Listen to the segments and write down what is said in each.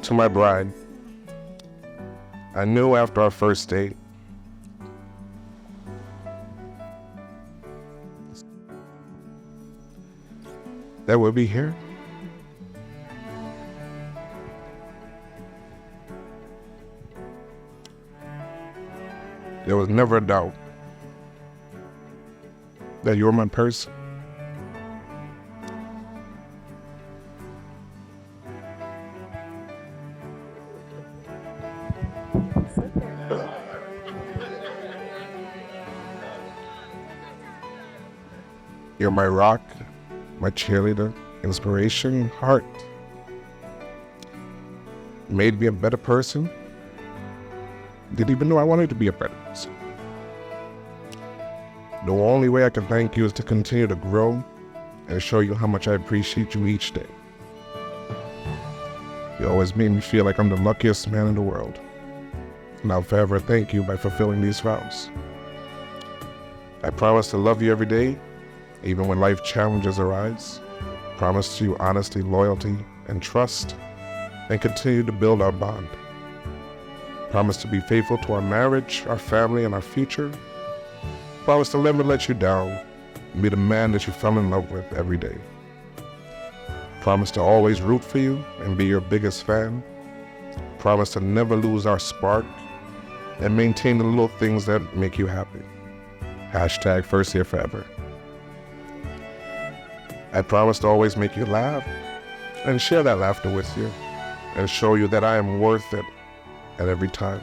To my bride, I knew after our first date that we'll be here. There was never a doubt that you're my person. You're my rock, my cheerleader, inspiration, heart. Made me a better person. Didn't even know I wanted to be a better person. The only way I can thank you is to continue to grow and show you how much I appreciate you each day. You always made me feel like I'm the luckiest man in the world. And I'll forever thank you by fulfilling these vows. I promise to love you every day, even when life challenges arise. Promise you honesty, loyalty, and trust, and continue to build our bond. Promise to be faithful to our marriage, our family, and our future. Promise to never let you down and be the man that you fell in love with every day. Promise to always root for you and be your biggest fan. Promise to never lose our spark and maintain the little things that make you happy. Hashtag first year forever. I promise to always make you laugh and share that laughter with you and show you that I am worth it at every time.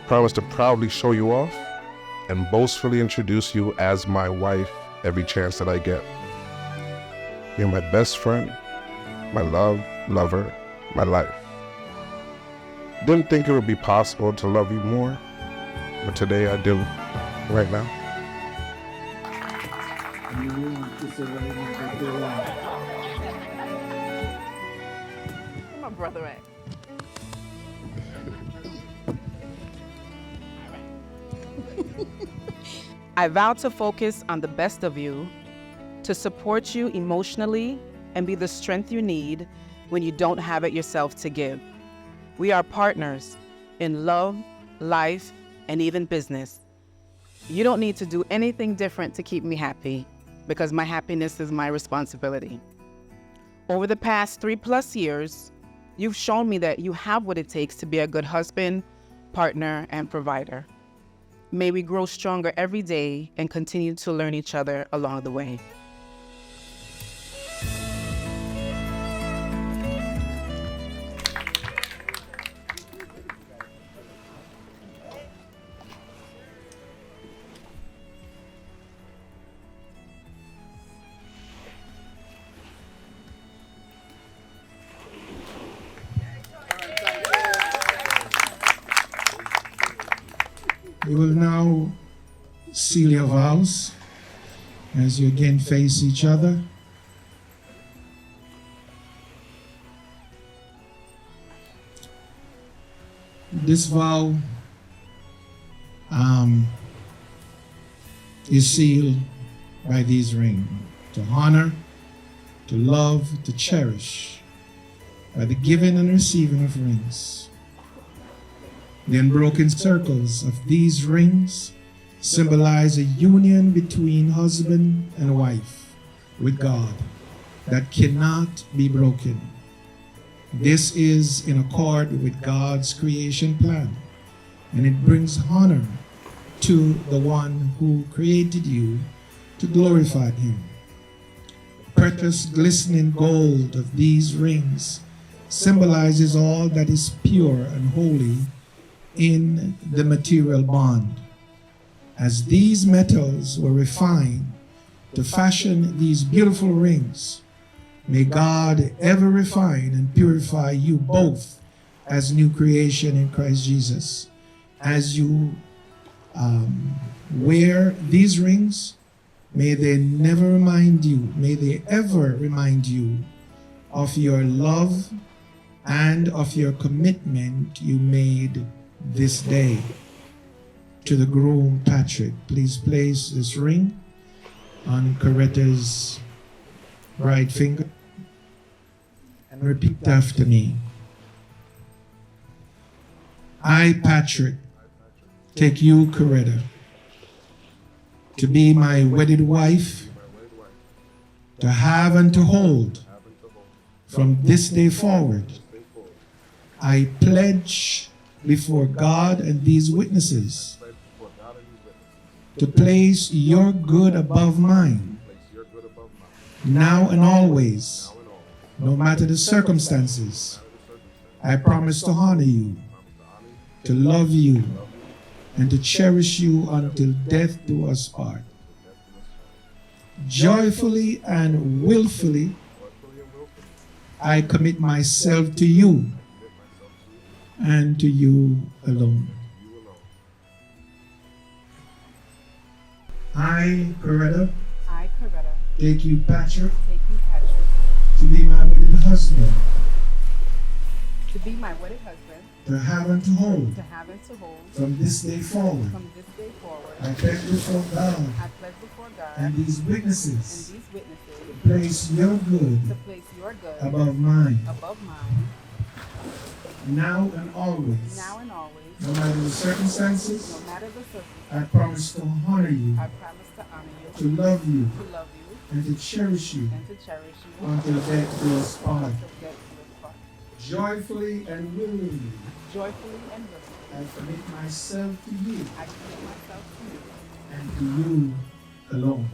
Promise to proudly show you off and boastfully introduce you as my wife every chance that I get. You're my best friend, my love, lover, my life. Didn't think it would be possible to love you more, but today I do, right now. Where my brother at? I vow to focus on the best of you, to support you emotionally, and be the strength you need when you don't have it yourself to give. We are partners in love, life, and even business. You don't need to do anything different to keep me happy, because my happiness is my responsibility. Over the past 3+ years, you've shown me that you have what it takes to be a good husband, partner, and provider. May we grow stronger every day and continue to learn each other along the way. You will now seal your vows as you again face each other. This vow is sealed by these rings: to honor, to love, to cherish, by the giving and receiving of rings. The unbroken circles of these rings symbolize a union between husband and wife with God that cannot be broken. This is in accord with God's creation plan, and it brings honor to the one who created you to glorify him. The precious glistening gold of these rings symbolizes all that is pure and holy in the material bond. As these metals were refined to fashion these beautiful rings, may God ever refine and purify you both as new creation in Christ Jesus. As you wear these rings, may they never remind you, may they ever remind you of your love and of your commitment you made this day. To the groom, Patrick, please place this ring on Coretta's right finger and repeat after me. I, Patrick, take you, Coretta, to be my wedded wife, to have and to hold from this day forward. I pledge before God and these witnesses to place your good above mine, now and always, no matter the circumstances. I promise to honor you, to love you, and to cherish you until death do us part. Joyfully and willfully, I commit myself to you and to you alone. I, Coretta, take you, Patrick, to be my wedded husband, to have and to hold from this day forward. I pledge before God and these witnesses to place your good above mine, now and always. No matter the circumstances, I promise to honor you, to love you, and to cherish you until death do us part. Joyfully and willingly, I commit myself to you and to you alone.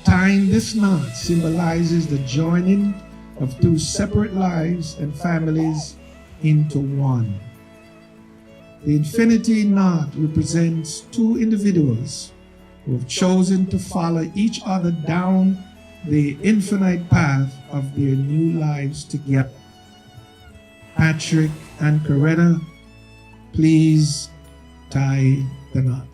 Tying this knot symbolizes the joining of two separate lives and families into one. The infinity knot represents two individuals who have chosen to follow each other down the infinite path of their new lives together. Patrick and Coretta, please tie the knot.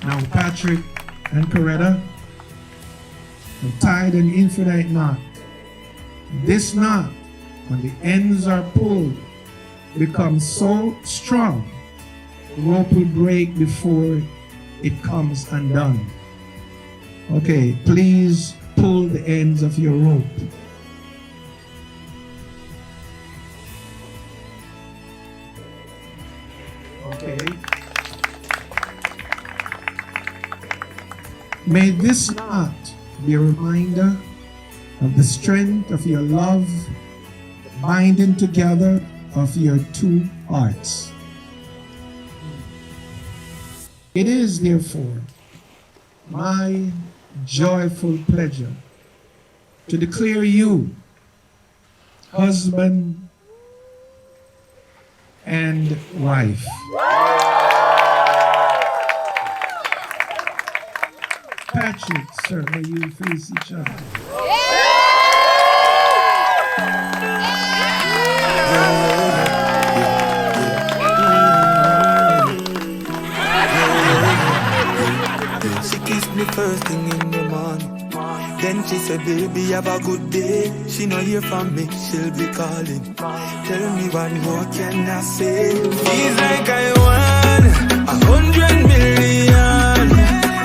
Now Patrick and Coretta have tied an infinite knot. This knot, when the ends are pulled, becomes so strong, the rope will break before it comes undone. Okay, please pull the ends of your rope. Okay. May this knot be a reminder of the strength of your love, the binding together of your two hearts. It is therefore my joyful pleasure to declare you husband and wife. Patrick, sir, may you face each other. She kissed me first thing in the morning. Then she said, baby, have a good day. She not hear from me, she'll be calling. Tell me what more can I say? Feels like I won 100 million.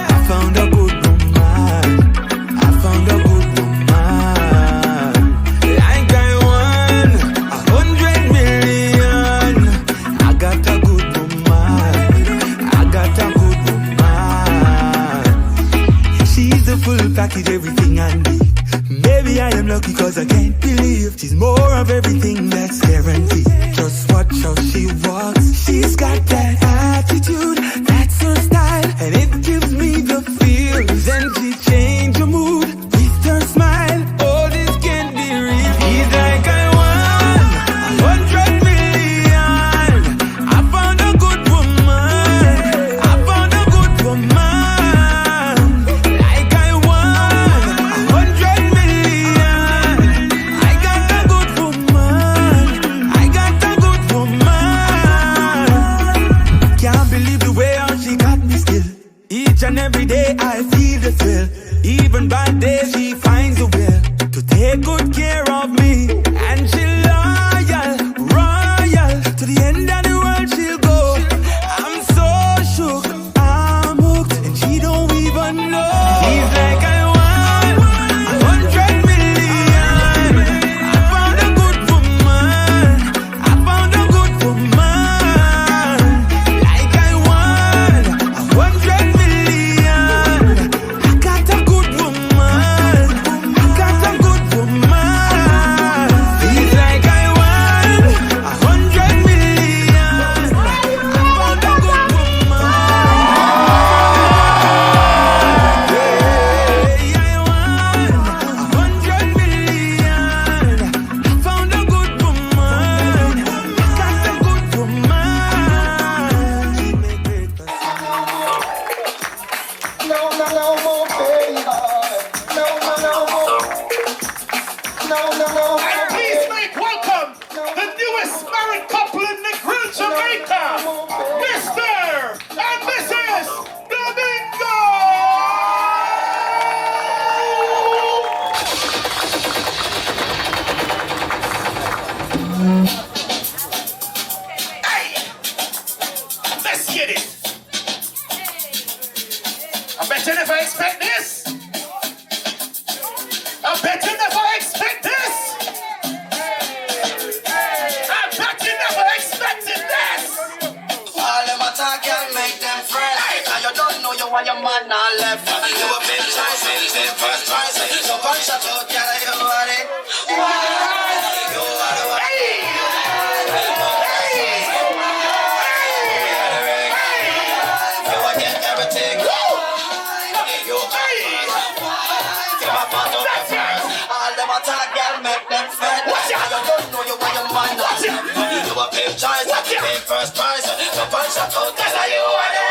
I found a good woman. I found a good woman. Like I won 100 million. I got a good woman. I got a good woman. She's the full package, everything I need. Maybe I am lucky cause I can't believe she's more of everything that's guaranteed. Just watch how she walks. She's got that attitude, that's her style, and it gives me the feels. And she changed her mood with her smile. Oh, this can't be real. She's like I won 100 million. I found a good woman. I found a good woman. Believe the To the end of the world she'll go. I'm so shook, I'm hooked, and she don't even know. He's like I want 100 million. I found a good woman. I found a good woman. Like I want 100 million. I got a good woman. I got a good woman. He's like I want 100 million. I found a good woman. Yeah, I want 100 million. I found a good woman. I got a good woman. No, no, no more, baby. No, no, no more. No, no, no more. And please make welcome the newest married couple in Negril, Jamaica, Mr. and Mrs. Domingo! Hey! Let's get it! I bet you never expect this! I bet you never expect this! I bet you never expected this! All them attack can make them friends. Now you don't know you want your man now left. You a big choice, big first choice. So punch that out, girl, you want it. You want it. You want get everything. You all them attack girl make them fed. Now you don't know you want your man now left. You a big choice, big first prize. So punch that out, girl, you want it.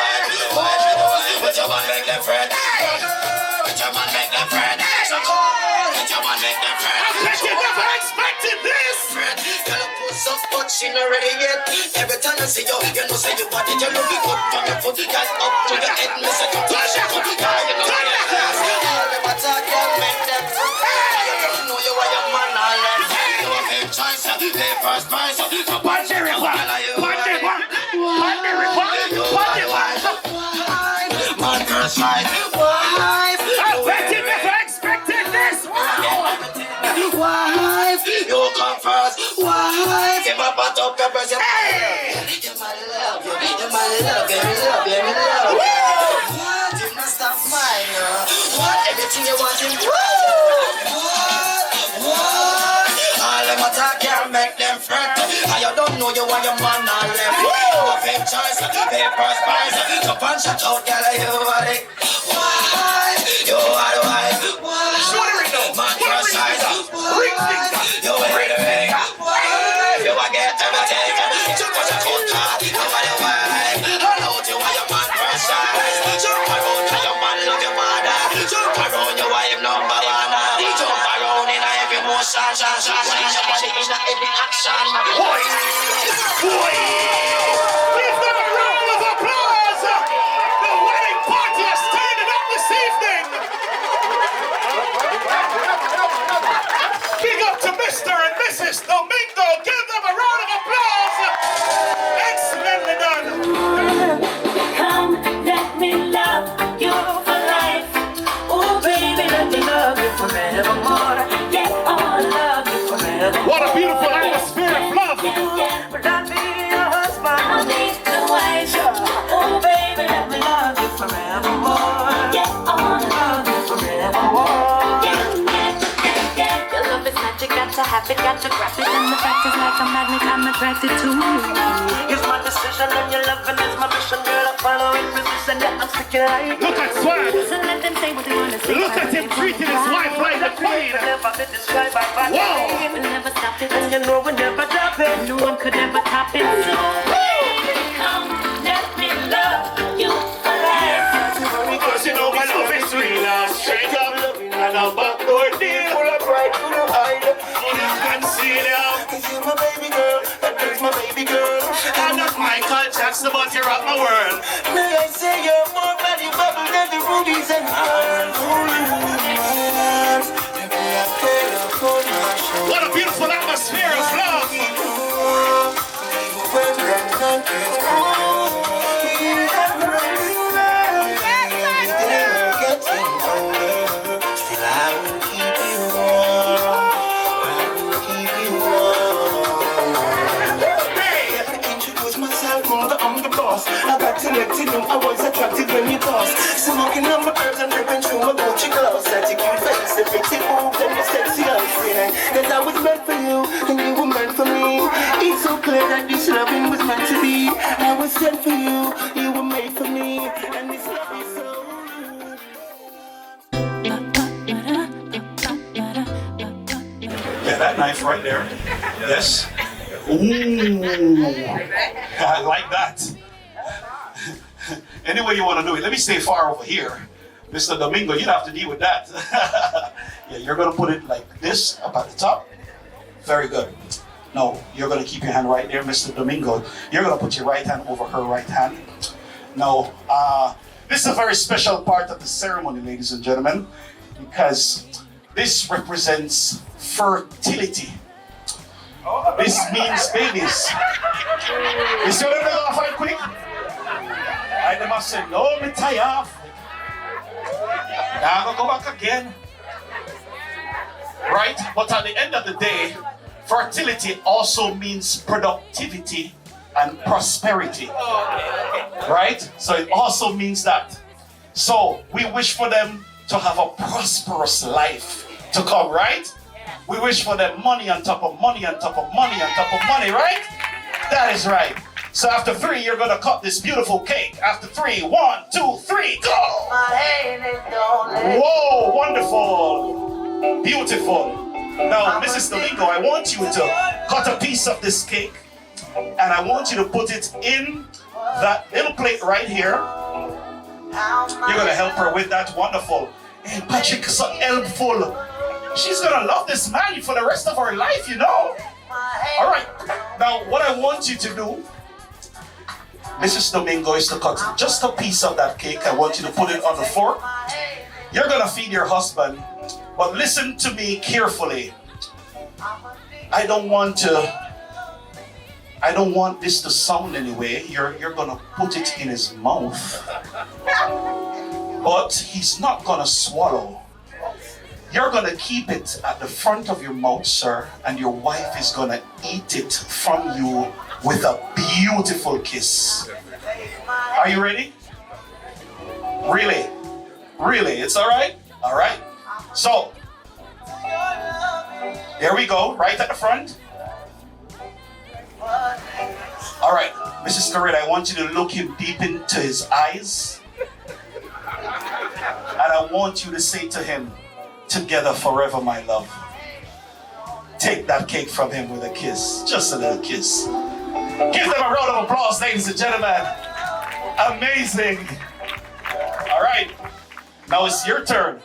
With your man make them friend. With your man make them friend. So cool. With your man make them friend. I bet you never expected this! Girl, put some but she not ready yet. Every time I see you, you know say you want it. You look good from your foot, girl, up to your head. Me say come touch your foot, girl, you know you're class. All them attack, girl, make them friend. You don't know you want your man all left. You a big choice, the first prize. So punch the river, punch the one, punch the river, punch the one. Man first right, wife. I bet you never expected this! Wife, you come first. Wife, give up and up your breast. Hey! You might love you, you might love you, love you, love you. What? You not stop mine, what? Everything you want in what? All them attack can't make them fret. And you don't know you want your man all left. You a big choice, big first prize. So punch it out, girl, you want it. Why? You are the wife. Man first size. You wear the ring. You will get everything. Jump on your foot, you are the wife. I know you want your man first size. Jump around, your man love your mother. Jump around, your wife number one. Jump around in every motion. Change the every action. Boy! Give them a round of applause! The wedding party is standing up this evening! Big up to Mr. and Mrs. Domingo! Give them a round of applause! Excellently done! Come, let me love you for life. Oh, baby, let me love you forevermore. Yeah, I wanna love you forever. What a beautiful atmosphere of love! But I'll be your husband. I'll be the wife. Oh, baby, let me love you forevermore. Yeah, I wanna love you forevermore. Yeah. Your love is magic, got to have it, got to grab it. And the fact is like a magnet, I'm attracted to you. It's my decision and your loving is my mission. Girl, I follow in position, yeah, I'm sticking like. Look at Swag! So let them say what they wanna say. Look at him treating his wife like a queen! Whoa! We'll never stop it, and you know we'll never drop it. No one could ever top it. So come, let me love you for life. Because you know my love is real and straight up and a backdoor deal full of pride to the hide. You can see now. Cause you're my baby girl, that is my baby girl. I'm not Michael Jackson, but you rock my world. May I say you're more valuable than the rubies and pearls. What a beautiful atmosphere of love. I got to let you know I was attracted when you paused. Smoking on my herbs and ripping through my Gucci gloves. Such a cute face, the pretty boobs and the sexy eyes. Cause I was meant for you and you were meant for me. It's so clear that this loving was meant to be. I was sent for you, you were made for me. And this love is so Yeah, that knife right there. Yes. Ooh, I like that. Any way you want to do it. Let me stay far over here. Mr. Domingo, you'd have to deal with that. Yeah, you're going to put it like this up at the top. Very good. No, you're going to keep your hand right there, Mr. Domingo. You're going to put your right hand over her right hand. No, this is a very special part of the ceremony, ladies and gentlemen, because this represents fertility. This means babies. You see what I'm going to fight quick? I must say, no, me tie off. Now I'm going to go back again. Right? But at the end of the day, fertility also means productivity and prosperity. Right? So it also means that. So we wish for them to have a prosperous life to come, right? We wish for them money on top of money on top of money on top of money, right? That is right. So after 3, you're gonna cut this beautiful cake. After 3, 1, 2, 3, go! Whoa, wonderful, beautiful. Now, Mrs. Domingo, I want you to cut a piece of this cake, and I want you to put it in that little plate right here. You're gonna help her with that. Wonderful. Hey, Patrick, so helpful. She's gonna love this man for the rest of her life, you know. All right. Now, what I want you to do, Mrs. Domingo, is to cut just a piece of that cake. I want you to put it on the fork. You're gonna feed your husband, but listen to me carefully. I don't want this to sound anyway. You're gonna put it in his mouth, but he's not gonna swallow. You're gonna keep it at the front of your mouth, sir, and your wife is gonna eat it from you with a beautiful kiss. Are you ready? Really? Really? It's all right? All right. So, there we go, right at the front. All right, Mrs. Coretta, I want you to look him deep into his eyes. And I want you to say to him, together forever, my love. Take that cake from him with a kiss, just a little kiss. Give them a round of applause, ladies and gentlemen. Amazing. All right, now it's your turn.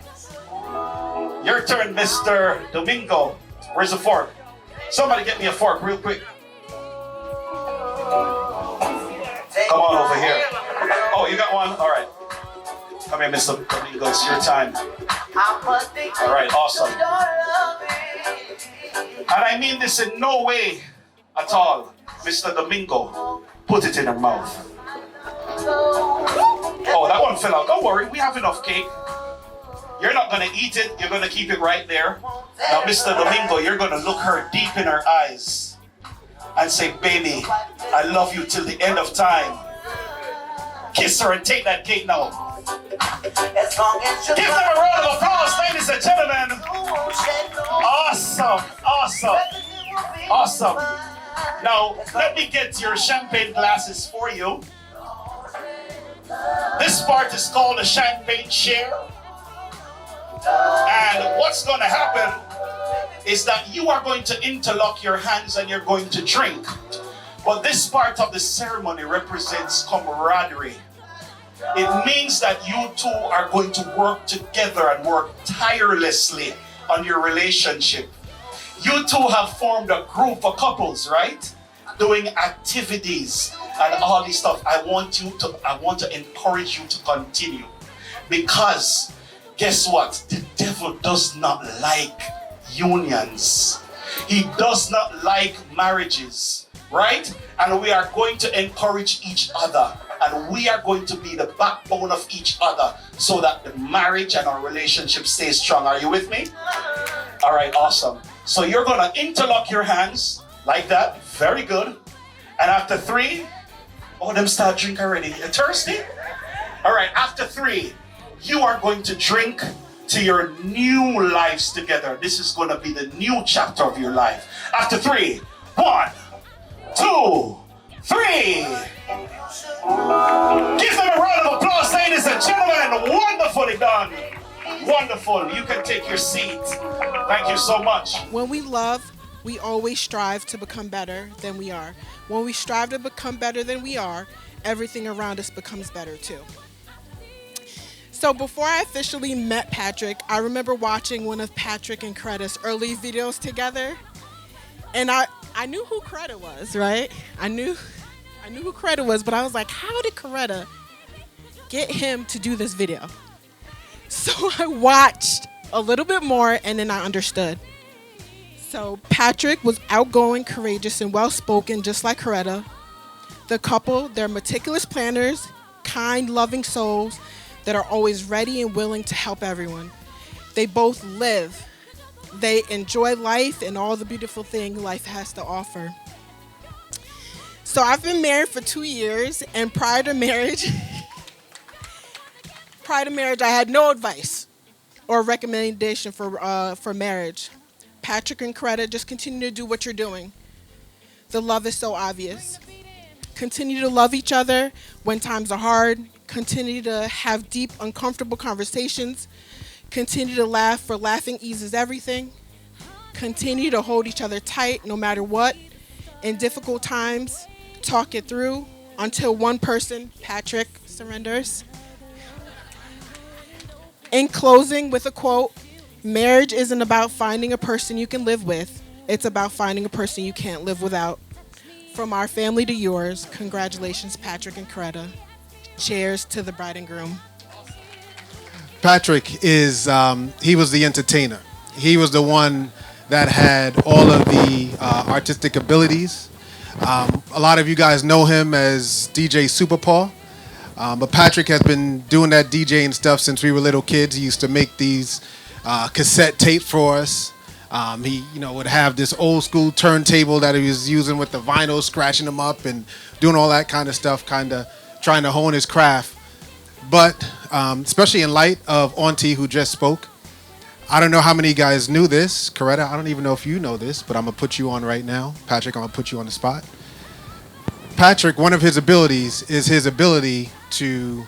Your turn, Mr. Domingo. Where's the fork? Somebody get me a fork real quick. Come on over here. Oh, you got one? All right. Come here, Mr. Domingo. It's your time. All right, awesome. And I mean this in no way at all. Mr. Domingo, put it in her mouth. Oh, that one fell out. Don't worry, we have enough cake. You're not gonna eat it, you're gonna keep it right there. Now, Mr. Domingo, you're gonna look her deep in her eyes and say, baby, I love you till the end of time. Kiss her and take that cake now. Give them a round of applause, ladies and gentlemen. Awesome, awesome, awesome. Now, let me get your champagne glasses for you. This part is called a champagne share. And what's going to happen is that you are going to interlock your hands and you're going to drink. But this part of the ceremony represents camaraderie. It means that you two are going to work together and work tirelessly on your relationship. You two have formed a group of couples, right? Doing activities and all this stuff. I want to encourage you to continue. Because guess what? The devil does not like unions. He does not like marriages. right? And we are going to encourage each other. And we are going to be the backbone of each other so that the marriage and our relationship stays strong. Are you with me? All right, awesome. So you're going to interlock your hands like that. Very good. And after 3, oh, them start drink already. You thirsty? All right, after 3, you are going to drink to your new lives together. This is going to be the new chapter of your life. After 3, 1, 2, 3. Give them a round of applause, ladies and gentlemen. Wonderfully done. Wonderful. You can take your seat. Thank you so much. When we love, we always strive to become better than we are. When we strive to become better than we are, everything around us becomes better too. So before I officially met Patrick, I remember watching one of Patrick and Coretta's early videos together. And I knew who Coretta was, right? I knew who Coretta was, but I was like, how did Coretta get him to do this video? So I watched a little bit more and then I understood. So Patrick was outgoing, courageous, and well-spoken, just like Coretta. The couple, they're meticulous planners, kind, loving souls that are always ready and willing to help everyone. They both live. They enjoy life and all the beautiful things life has to offer. So I've been married for 2 years, and prior to marriage, I had no advice or recommendation for marriage. Patrick and Coretta, just continue to do what you're doing. The love is so obvious. Continue to love each other when times are hard. Continue to have deep, uncomfortable conversations. Continue to laugh, for laughing eases everything. Continue to hold each other tight no matter what. In difficult times, talk it through until one person, Patrick, surrenders. In closing with a quote, marriage isn't about finding a person you can live with. It's about finding a person you can't live without. From our family to yours, congratulations, Patrick and Coretta. Cheers to the bride and groom. Patrick is, he was the entertainer. He was the one that had all of the artistic abilities. A lot of you guys know him as DJ Superpaw. But Patrick has been doing that DJing stuff since we were little kids. He used to make these cassette tape for us. He, would have this old school turntable that he was using with the vinyl, scratching them up and doing all that kind of stuff, kind of trying to hone his craft. But especially in light of Auntie, who just spoke, I don't know how many guys knew this. Coretta, I don't even know if you know this, but I'm going to put you on right now. Patrick, I'm going to put you on the spot. Patrick, one of his abilities is his ability to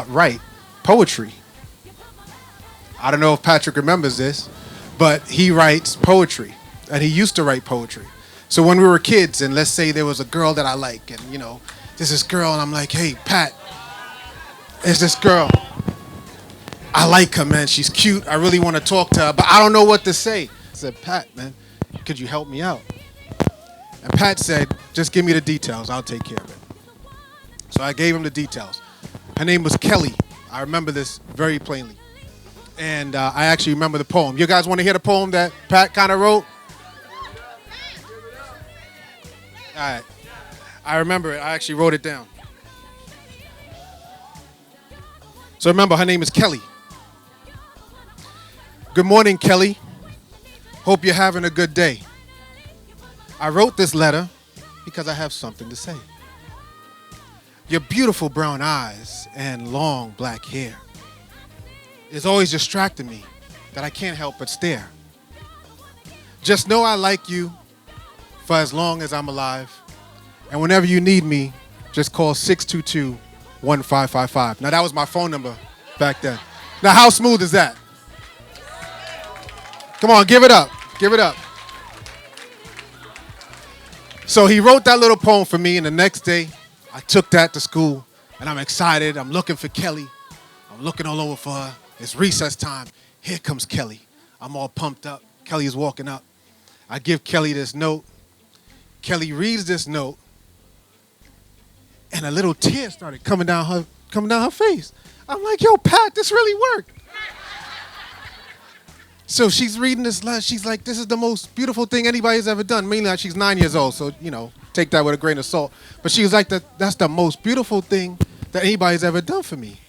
write poetry. I don't know if Patrick remembers this, but he writes poetry, and he used to write poetry. So when we were kids, and let's say there was a girl that I like, and there's this girl, and I'm like, hey, Pat, there's this girl. I like her, man. She's cute. I really want to talk to her, but I don't know what to say. I said, Pat, man, could you help me out? And Pat said, just give me the details. I'll take care of it. So I gave him the details. Her name was Kelly. I remember this very plainly. And I actually remember the poem. You guys want to hear the poem that Pat kind of wrote? All right. I remember it. I actually wrote it down. So remember, her name is Kelly. Good morning, Kelly. Hope you're having a good day. I wrote this letter because I have something to say. Your beautiful brown eyes and long black hair is always distracting me that I can't help but stare. Just know I like you for as long as I'm alive. And whenever you need me, just call 622-1555. Now, that was my phone number back then. Now, how smooth is that? Come on, give it up. Give it up. So he wrote that little poem for me, and the next day, I took that to school, and I'm excited. I'm looking for Kelly. I'm looking all over for her. It's recess time. Here comes Kelly. I'm all pumped up. Kelly is walking up. I give Kelly this note. Kelly reads this note, and a little tear started coming down her face. I'm like, yo, Pat, this really worked. So she's reading this letter. She's like, this is the most beautiful thing anybody's ever done. Meanwhile, she's 9 years old, so, take that with a grain of salt. But she was like, that's the most beautiful thing that anybody's ever done for me.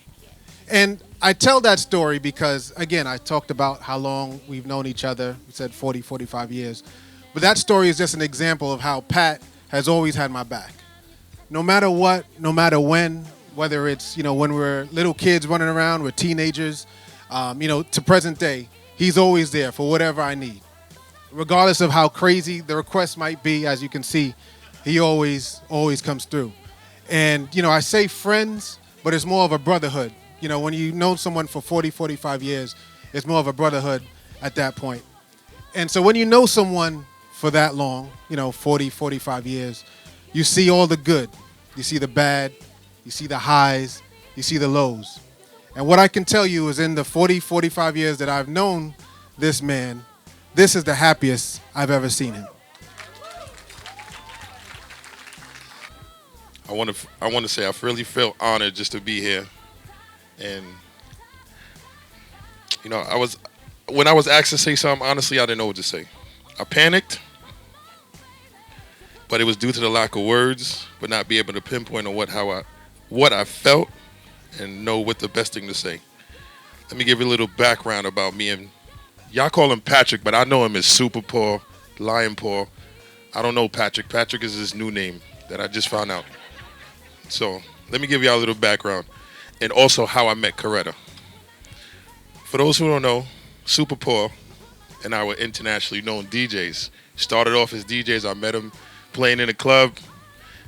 And I tell that story because, again, I talked about how long we've known each other. We said 40, 45 years. But that story is just an example of how Pat has always had my back. No matter what, no matter when, whether it's, when we're little kids running around, we're teenagers, to present day, he's always there for whatever I need. Regardless of how crazy the request might be, as you can see, he always comes through. And, I say friends, but it's more of a brotherhood. When you've known someone for 40, 45 years, it's more of a brotherhood at that point. And so when you know someone for that long, 40, 45 years, you see all the good. You see the bad. You see the highs. You see the lows. And what I can tell you is in the 40, 45 years that I've known this man, this is the happiest I've ever seen him. I want to say I really feel honored just to be here. And, when I was asked to say something, honestly, I didn't know what to say. I panicked, but it was due to the lack of words, but not be able to pinpoint on what I felt and know what the best thing to say. Let me give you a little background about me. And y'all call him Patrick, but I know him as Super Paul, Lion Paul. I don't know Patrick. Patrick is his new name that I just found out. So let me give y'all a little background. And also how I met Coretta. For those who don't know, Super Paul and I were internationally known DJs. Started off as DJs. I met him playing in a club.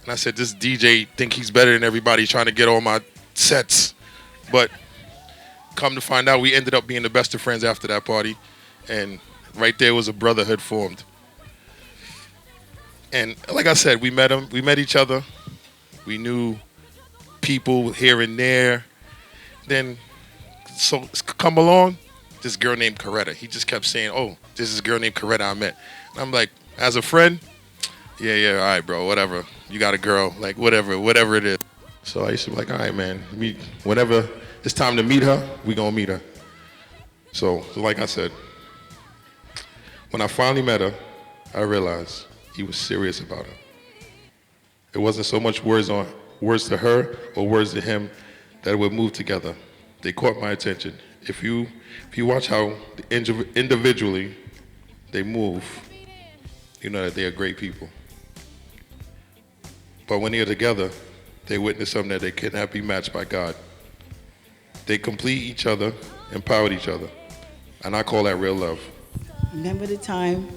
And I said, this DJ think he's better than everybody, trying to get all my sets. But come to find out, we ended up being the best of friends after that party. And right there was a brotherhood formed. And like I said, we met each other. We knew people here and there. Then, so come along, this girl named Coretta. He just kept saying, oh, this is a girl named Coretta I met. And I'm like, as a friend, yeah, all right, bro, whatever. You got a girl, like whatever it is. So I used to be like, all right, man, whenever it's time to meet her, we gonna meet her. So like I said, when I finally met her, I realized he was serious about her. It wasn't so much words to her or words to him that would move together. They caught my attention. If you watch how individually they move, you know that they are great people. But when they're together, they witness something that they cannot be matched by God. They complete each other, empowered each other. And I call that real love. Remember the time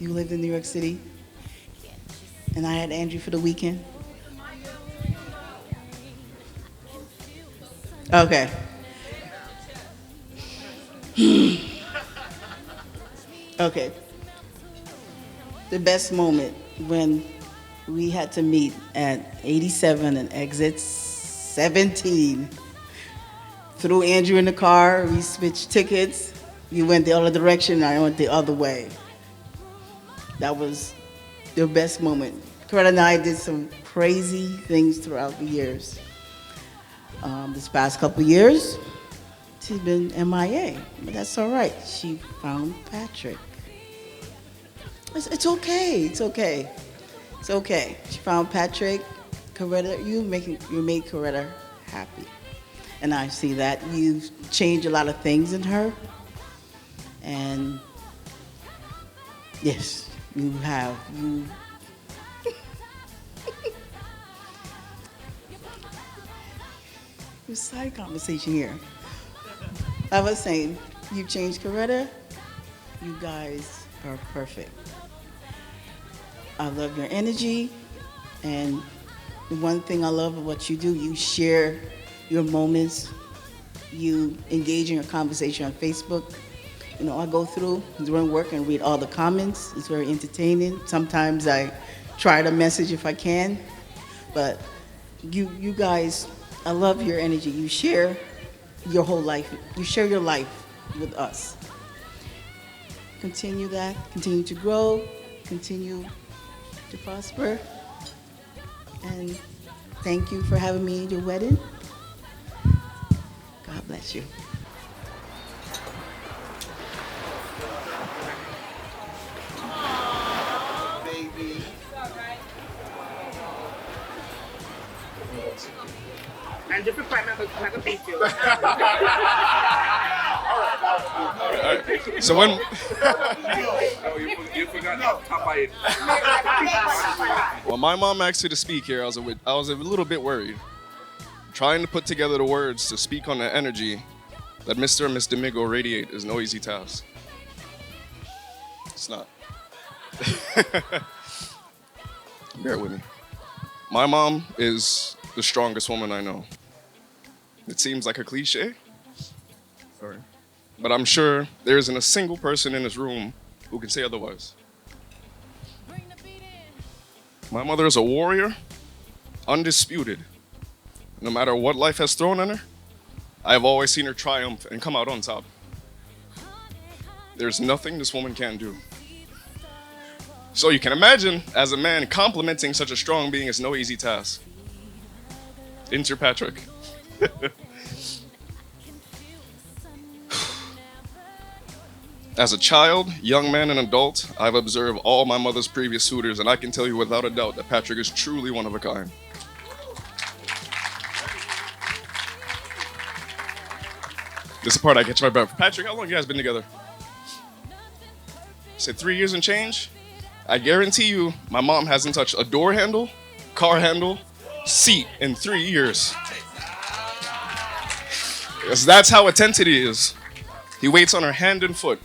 you lived in New York City and I had Andrew for the weekend? Okay. Okay. The best moment when we had to meet at 87 and exit 17. Threw Andrew in the car, we switched tickets. You went the other direction, and I went the other way. That was the best moment. Coretta and I did some crazy things throughout the years. This past couple years, she's been MIA, but that's all right. She found Patrick. It's okay. It's okay. It's okay. She found Patrick. Coretta, you made Coretta happy, and I see that you've changed a lot of things in her. And yes, you have. Side conversation here. I was saying, you changed Coretta. You guys are perfect. I love your energy, and the one thing I love of what you do, you share your moments. You engage in your conversation on Facebook. I go through during work and read all the comments. It's very entertaining. Sometimes I try to message if I can, but you guys, I love your energy. You share your whole life. You share your life with us. Continue that. Continue to grow. Continue to prosper. And thank you for having me at your wedding. God bless you. And just prepare me, I'm going to beat you. All right. So when you forgot top of it. when my mom asked me to speak here, I was a little bit worried. Trying to put together the words to speak on the energy that Mr. and Miss Domingo radiate is no easy task. It's not. Bear with me. My mom is the strongest woman I know. It seems like a cliche. Sorry. But I'm sure there isn't a single person in this room who can say otherwise. My mother is a warrior, undisputed. No matter what life has thrown at her, I have always seen her triumph and come out on top. There's nothing this woman can't do. So you can imagine, as a man, complimenting such a strong being is no easy task. Enter Patrick. As a child, young man, and adult, I've observed all my mother's previous suitors, and I can tell you without a doubt that Patrick is truly one of a kind. This is the part I catch my breath. Patrick, how long have you guys been together? Said 3 years and change? I guarantee you, my mom hasn't touched a door handle, car handle, seat in 3 years. Because that's how attentive he is. He waits on her hand and foot.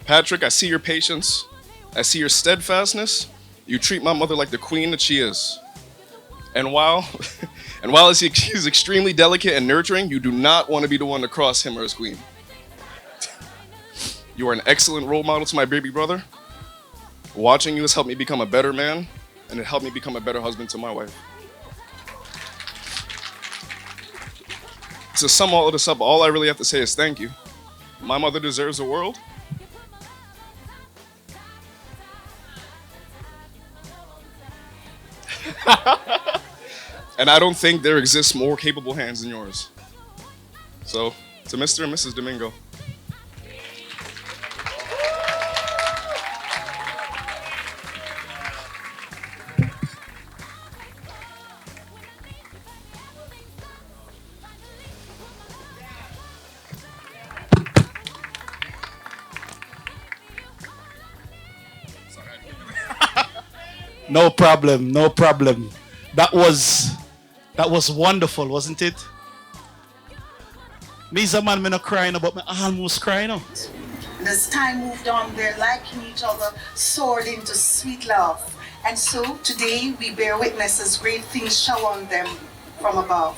Patrick, I see your patience. I see your steadfastness. You treat my mother like the queen that she is. And while he's extremely delicate and nurturing, you do not want to be the one to cross him or his queen. You are an excellent role model to my baby brother. Watching you has helped me become a better man, and it helped me become a better husband to my wife. To sum all of this up, all I really have to say is thank you. My mother deserves the world. And I don't think there exists more capable hands than yours. So, to Mr. and Mrs. Domingo. No problem, no problem. That was wonderful, wasn't it? Me's a man, me not crying, but me almost crying out. And as time moved on, their liking each other soared into sweet love. And so today we bear witness as great things shower on them from above.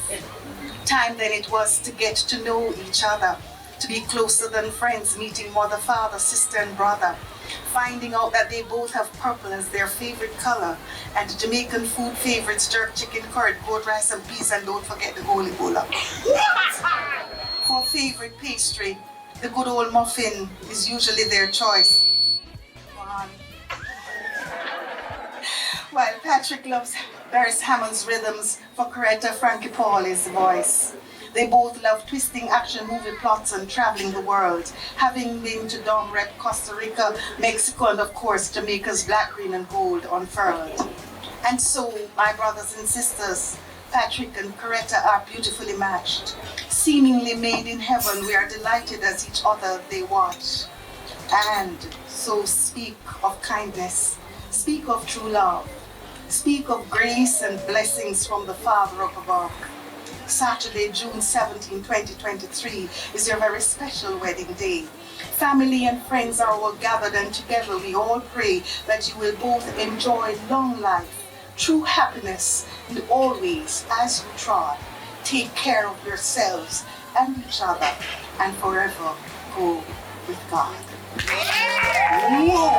Time then it was to get to know each other, to be closer than friends, meeting mother, father, sister, and brother. Finding out that they both have purple as their favorite color, and the Jamaican food favorites, jerk chicken, curd, goat rice, and peas, and don't forget the holy bola. For favorite pastry, the good old muffin is usually their choice. While Patrick loves Barris Hammond's rhythms, for Coretta, Frankie Paul is the voice. They both love twisting action movie plots and traveling the world, having been to Dom Rep, Costa Rica, Mexico, and of course Jamaica's black, green, and gold unfurled. And so, my brothers and sisters, Patrick and Coretta are beautifully matched. Seemingly made in heaven, we are delighted as each other they watch. And so speak of kindness, speak of true love, speak of grace and blessings from the Father up above. Saturday, June 17, 2023 is your very special wedding day. Family and friends are all gathered, and together we all pray that you will both enjoy long life, true happiness, and always, as you trod, take care of yourselves and each other, and forever go with God. Whoa!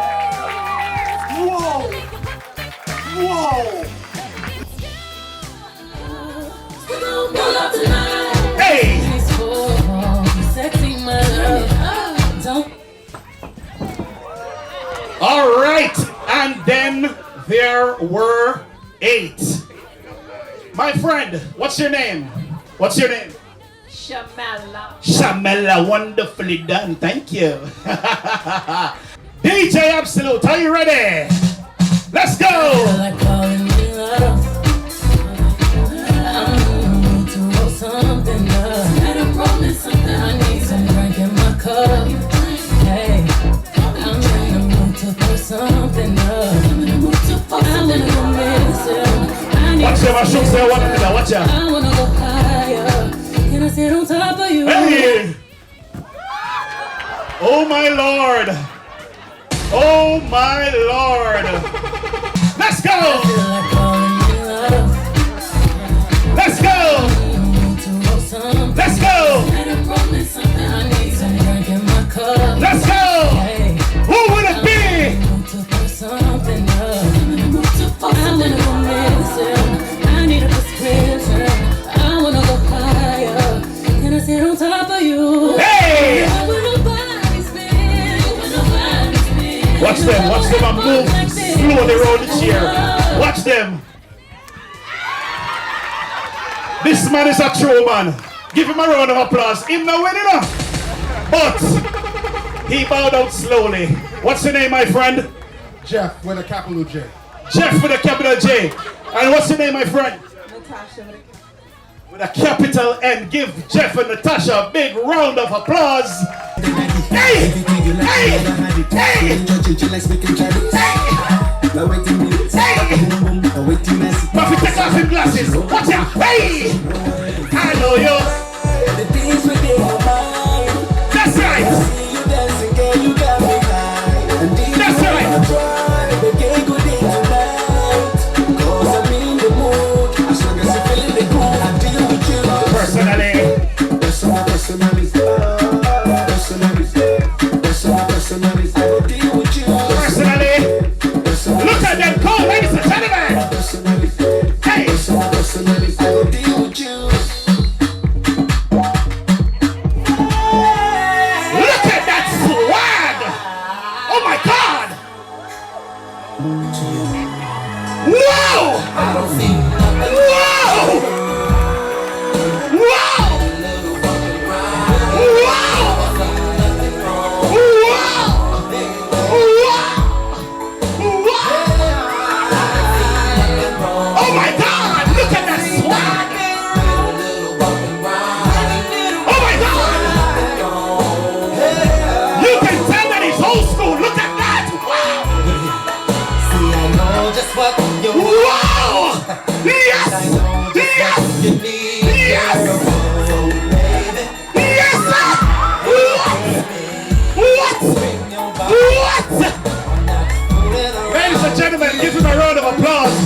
Whoa! Whoa! Hey! All right, and then there were 8. My friend, what's your name? What's your name? Shamela. Shamela, wonderfully done. Thank you. DJ Absolute, are you ready? Let's go. should say one another. Watch out. I wanna go higher. Can I sit on top of you? Hey! Oh my Lord! Oh my Lord! Let's go! Let's go! Let's go! Let's go! Who would it be? I wanna go missing. I need a prescription. I wanna go higher. Can I sit on top of you? Hey! Watch them and move slowly around the chair. Watch them. This man is a true man. Give him a round of applause. Him no winning enough. But he bowed out slowly. What's your name, my friend? Jeff with a capital J. Jeff with a capital J. And what's your name, my friend? Natasha With a capital N. Give Jeff and Natasha a big round of applause. Hey! Hey! Hey! Buffy, take off his glasses. Watch out! Hey! I know you. That's right. That's right. Personally. Look at them go, ladies and gentlemen. Hey. Look at that swag. Oh my God. Whoa. Whoa. Whoa. Oh my God! Look at that swag! Oh my God! You can tell that he's old school. Look at that! Wow! See, I know just what you Wow! Yes! Yes! Yes! Yes! What? What? Ladies and gentlemen, give him a round of applause.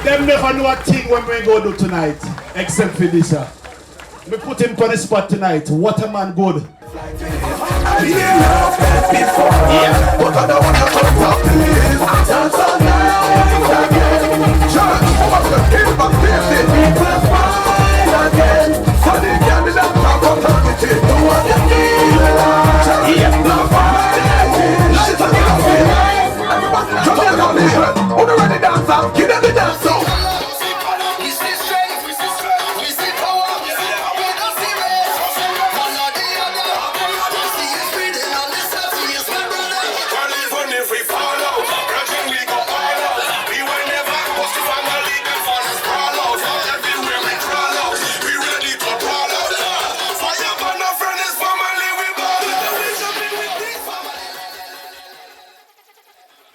Them never know a thing when we go do tonight, except for this. We put him on the spot tonight. What a man good. Give them the